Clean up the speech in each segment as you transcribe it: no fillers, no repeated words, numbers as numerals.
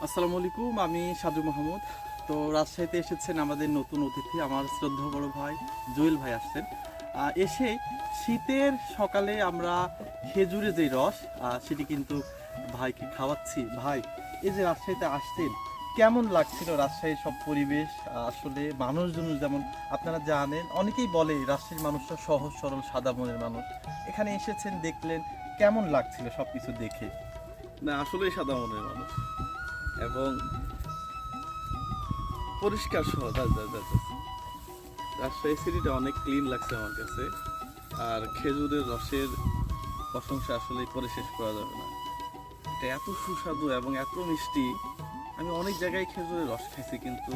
আসসালামু আলাইকুম, আমি সাজু মাহমুদ। তো রাজশাহীতে এসেছেন আমাদের নতুন অতিথি, আমার শ্রদ্ধা বড় ভাই জুয়েল ভাই আসছেন। এসে শীতের সকালে আমরা খেজুরের যে রস সেটি কিন্তু ভাইকে খাওয়াচ্ছি। ভাই, এই যে রাজশাহীতে আসছেন, কেমন লাগছিল রাজশাহীর সব পরিবেশ? আসলে মানুষজন যেমন আপনারা জানেন, অনেকেই বলে রাজশাহীর মানুষরা সহজ সরল সাদা মনের মানুষ। এখানে এসেছেন, দেখলেন, কেমন লাগছিল সব কিছু দেখে? না, আসলেই সাদা মনের মানুষ এবং পরিষ্কার রাজশাহী সিটিটা অনেক ক্লিন লাগছে আমার কাছে। আর খেজুরের রসের প্রশংসা আসলে করে শেষ করা যাবে না। এটা এত সুস্বাদু এবং এত মিষ্টি। আমি অনেক জায়গায় খেজুরের রস খাইছি, কিন্তু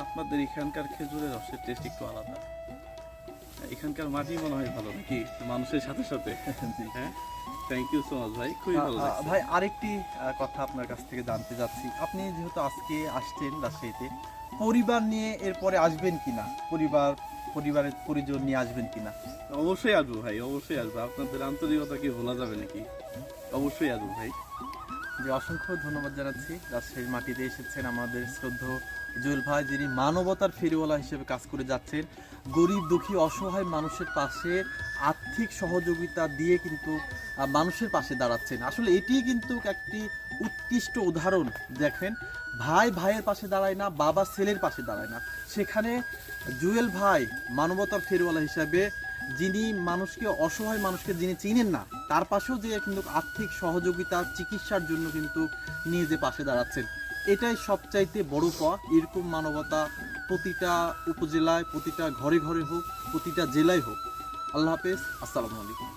আপনাদের এখানকার খেজুরের রসের টেস্ট একটু আলাদা। এখানকার মাটি মনে হয় ভালো নাকি মানুষের সাথে সাথে। হ্যাঁ, থ্যাংক ইউ সো মাচ ভাই, খুবই ভালো লাগছে। ভাই, আরেকটি কথা আপনার কাছ থেকে জানতে চাচ্ছি। আপনি যেহেতু আজকে আসছেন রাজশাহীতে, পরিবার নিয়ে এরপরে আসবেন কিনা? পরিবারের পরিজন নিয়ে আসবেন কিনা? অবশ্যই আসবো ভাই, অবশ্যই আসবো। আপনাদের আন্তরিকতা কি ভোলা যাবে নাকি? অবশ্যই আসবো ভাই। যে অসংখ্য ধন্যবাদ জানাচ্ছি। রাজশাহীর মাটিতে এসেছেন আমাদের শ্রদ্ধেয় জুয়েল ভাই, যিনি মানবতার ফেরিওয়ালা হিসেবে কাজ করে যাচ্ছেন। গরিব দুঃখী অসহায় মানুষের পাশে আর্থিক সহযোগিতা দিয়ে কিন্তু মানুষের পাশে দাঁড়াচ্ছেন। আসলে এটি কিন্তু একটি উৎকৃষ্ট উদাহরণ। দেখেন, ভাই ভাইয়ের পাশে দাঁড়ায় না, বাবা ছেলের পাশে দাঁড়ায় না, সেখানে জুয়েল ভাই মানবতার ফেরিওয়ালা হিসাবে, যিনি মানুষকে, অসহায় মানুষকে যিনি চিনেন না, তার পাশেও যে কিন্তু আর্থিক সহযোগিতা, চিকিৎসার জন্য কিন্তু নিয়ে যে পাশে দাঁড়াচ্ছেন, এটাই সবচাইতে বড় পাওয়া। এরকম মানবতা প্রতিটা উপজেলায়, প্রতিটা ঘরে ঘরে হোক, প্রতিটা জেলায় হোক। আল্লাহ হাফেজ, আসসালামু আলাইকুম।